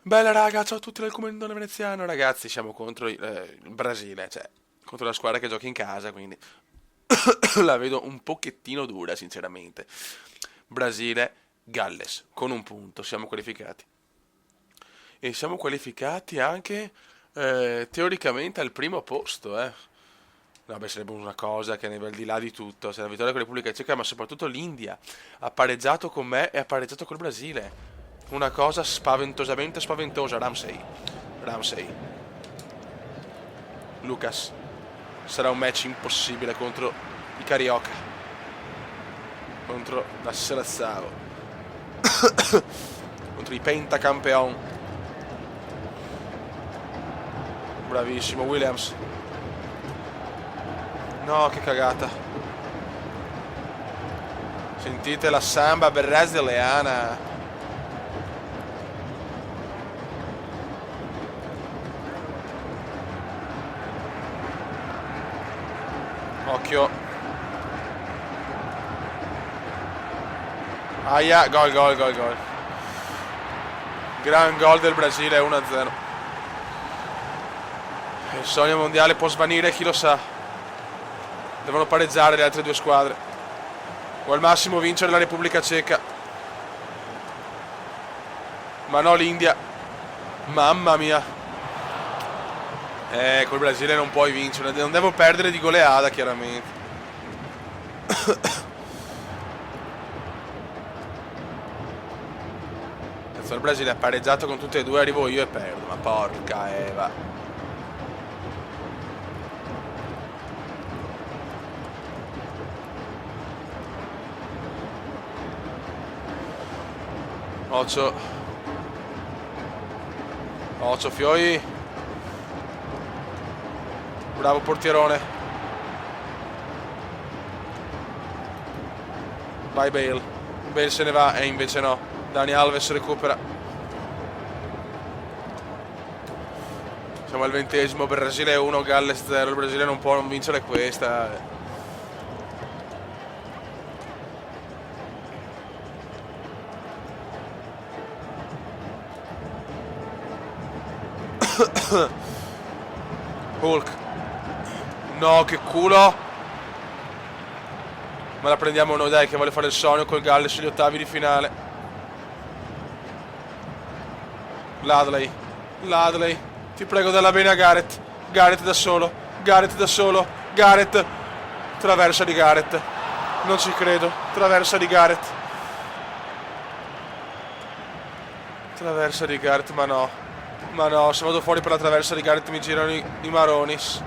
Bella raga, ciao a tutti dal Comandone Veneziano, ragazzi, siamo contro il Brasile, cioè, contro la squadra che gioca in casa, quindi la vedo un pochettino dura, sinceramente. Brasile, Galles, con un punto, siamo qualificati. E siamo qualificati anche, teoricamente, al primo posto, eh. Vabbè, sarebbe una cosa che ne va al di là di tutto, se la vittoria con la Repubblica Ceca, ma soprattutto l'India ha pareggiato con me e ha pareggiato col Brasile. Una cosa spaventosamente spaventosa. Ramsey. Ramsey. Lucas. Sarà un match impossibile contro i Carioca. Contro la Seleção. Contro i Pentacampeon. Bravissimo Williams. No, che cagata. Sentite la samba brasiliana. Occhio. Aia, gol, gol, gol, gol. Gran gol del Brasile, 1-0. Il sogno mondiale può svanire, chi lo sa. Devono pareggiare le altre due squadre. O al massimo vincere la Repubblica Ceca. Ma no, l'India. Mamma mia. Col Brasile non puoi vincere. Non devo perdere di goleada, chiaramente. Cazzo, il Brasile ha pareggiato con tutte e due, arrivo io e perdo. Ma porca Eva. Occhio. Occhio, Fioi. Bravo portierone. Vai Bale. Bale se ne va e invece no. Dani Alves recupera. Siamo al 20esimo, Brasile 1, Galles 0. Il Brasile non può non vincere questa. Hulk. No, che culo. Ma la prendiamo noi, dai, che voglio fare il sogno col Galles sugli ottavi di finale. Ladley. Ladley. Ti prego, dalla bene a Gareth. Gareth da solo. Gareth da solo. Gareth. Traversa di Gareth. Non ci credo. Traversa di Gareth. Traversa di Gareth, ma no. Ma no, se vado fuori per la traversa di Gareth mi girano i Maronis.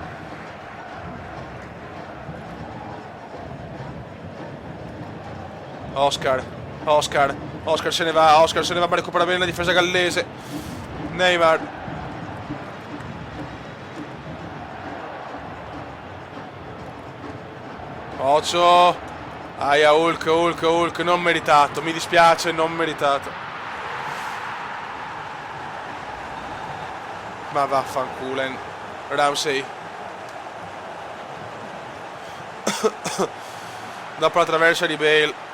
Oscar, Oscar, Oscar se ne va, ma recupera bene la difesa gallese. Neymar. Occhio. Aia, Hulk, Hulk, Hulk, non meritato, mi dispiace, non meritato. Ma vaffanculo, Ramsey. Dopo la traversa di Bale.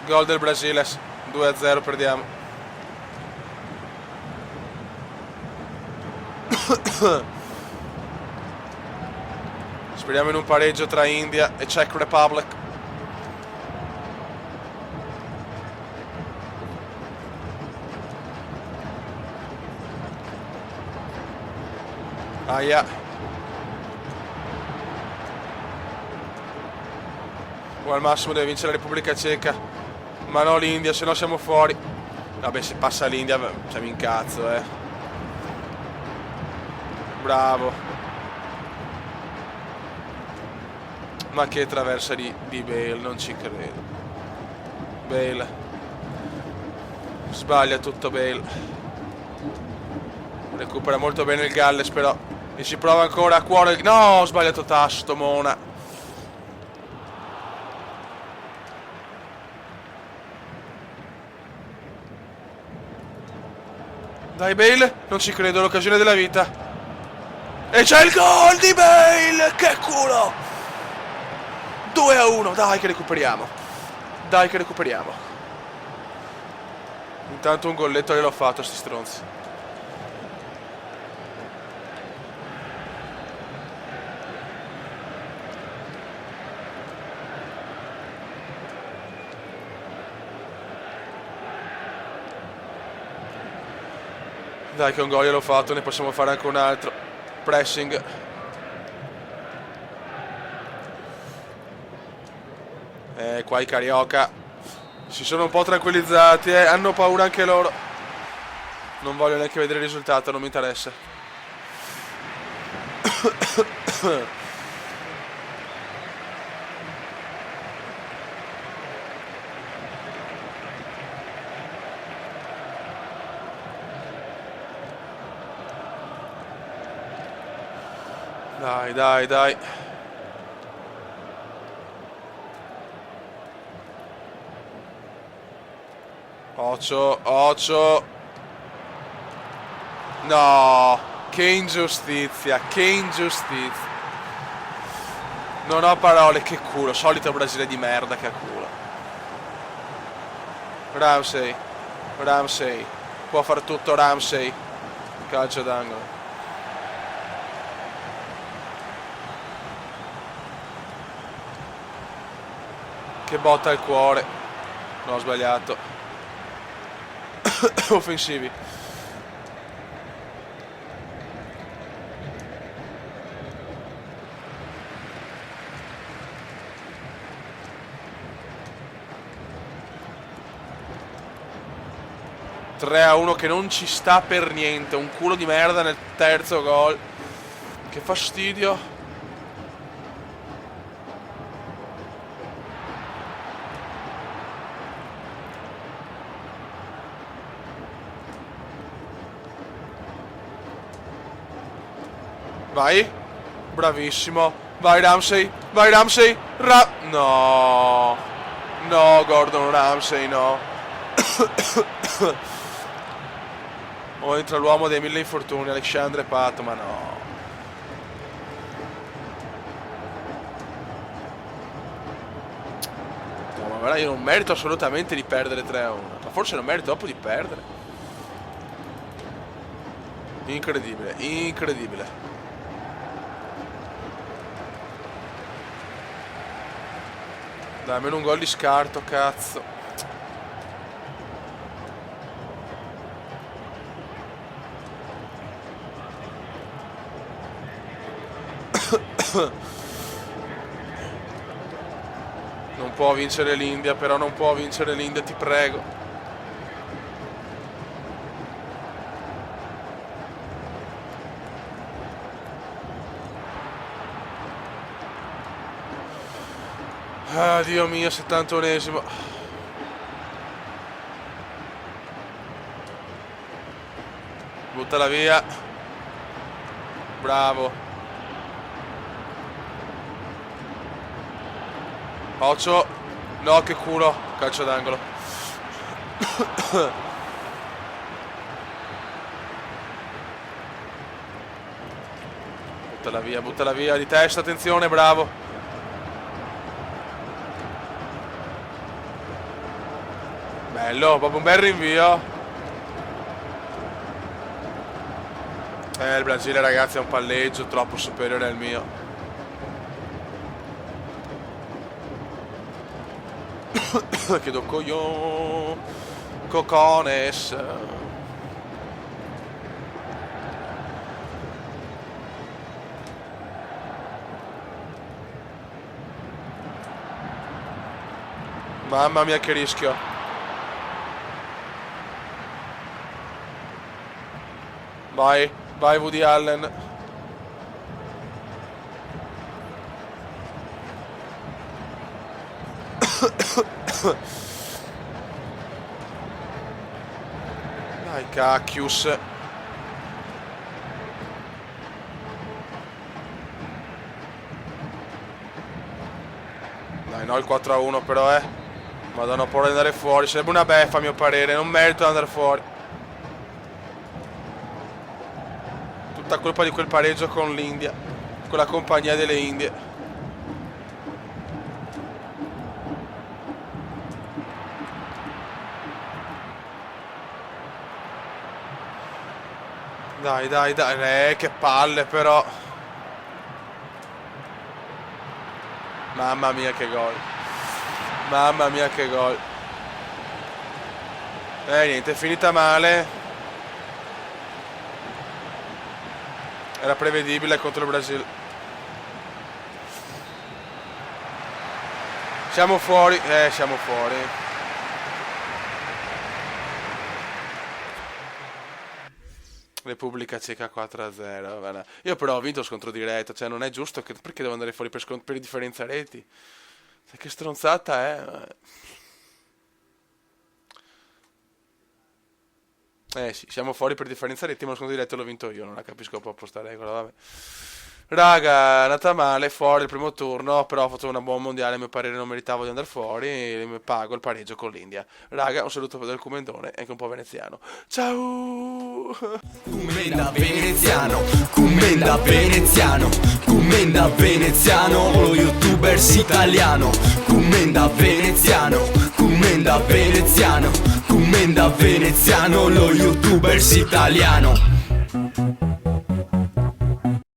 Gol del Brasile, 2-0, perdiamo. Speriamo in un pareggio tra India e Czech Republic. Aia. O al massimo deve vincere la Repubblica Ceca. Ma no l'India, se no siamo fuori. Vabbè, se passa l'India siamo in cazzo, Bravo. Ma che traversa di Bale, non ci credo. Bale. Sbaglia tutto Bale. Recupera molto bene il Galles però. E ci prova ancora a cuore. No, ho sbagliato tasto, mona. Dai Bale, non ci credo, l'occasione della vita. E c'è il gol di Bale, che culo! 2-1, dai che recuperiamo. Dai che recuperiamo. Intanto un golletto gliel'ho fatto a sti stronzi. Dai che un gol l'ho fatto, ne possiamo fare anche un altro. Pressing. Qua i Carioca si sono un po' tranquillizzati, hanno paura anche loro. Non voglio neanche vedere il risultato, non mi interessa. Dai, dai, dai. Occhio, occhio. No, che ingiustizia, che ingiustizia. Non ho parole, che culo, solito Brasile di merda, che culo. Ramsey, Ramsey, può far tutto Ramsey. Calcio d'angolo. Che botta al cuore. No, ho sbagliato. Offensivi. (3-1) che non ci sta per niente. Un culo di merda nel terzo gol. Che fastidio. Vai. Bravissimo. Vai Ramsey. Vai Ramsey. No. No, Gordon Ramsay, no. O entra l'uomo dei 1000 infortuni, Alexandre Pato, ma no. No, ma guarda, io non merito assolutamente di perdere 3-1. Ma forse non merito dopo di perdere. Incredibile, incredibile. Dai, almeno un gol di scarto, cazzo. Non può vincere l'India, però non può vincere l'India, ti prego. Ah, Dio mio, 71esimo. Buttala via. Bravo. Occhio. No, che culo. Calcio d'angolo. Buttala via di testa, attenzione, bravo. Bello, proprio un bel rinvio. Il Brasile, ragazzi, è un palleggio troppo superiore al mio. Chiedo cocones. Mamma mia che rischio. Vai, vai Woody Allen. Dai cacchius. Dai, no il 4-1 però, Madonna, paura di andare fuori. Sarebbe una beffa a mio parere. Non merito di andare fuori. Tutta colpa di quel pareggio con l'India. Con la compagnia delle Indie. Dai, dai, dai. Che palle però. Mamma mia che gol. Mamma mia che gol. Niente, è finita male. Era prevedibile contro il Brasile. Siamo fuori. Siamo fuori. Repubblica Ceca 4-0. Vabbè. Io però ho vinto scontro diretto. Cioè non è giusto che... Perché devo andare fuori per differenza reti? Cioè, che stronzata è? Sì, siamo fuori per differenza reti, ma lo scontro diretto l'ho vinto io, non la capisco proprio sta regola, vabbè. Raga, è andata male, fuori il primo turno, però ho fatto una buona mondiale, a mio parere non meritavo di andare fuori, e mi pago il pareggio con l'India. Raga, un saluto del Comendone e anche un po' veneziano. Ciao! Commenda veneziano, commenda veneziano, commenda veneziano, lo youtubers italiano. Commenda veneziano, commenda veneziano, commenda veneziano, lo youtubers italiano.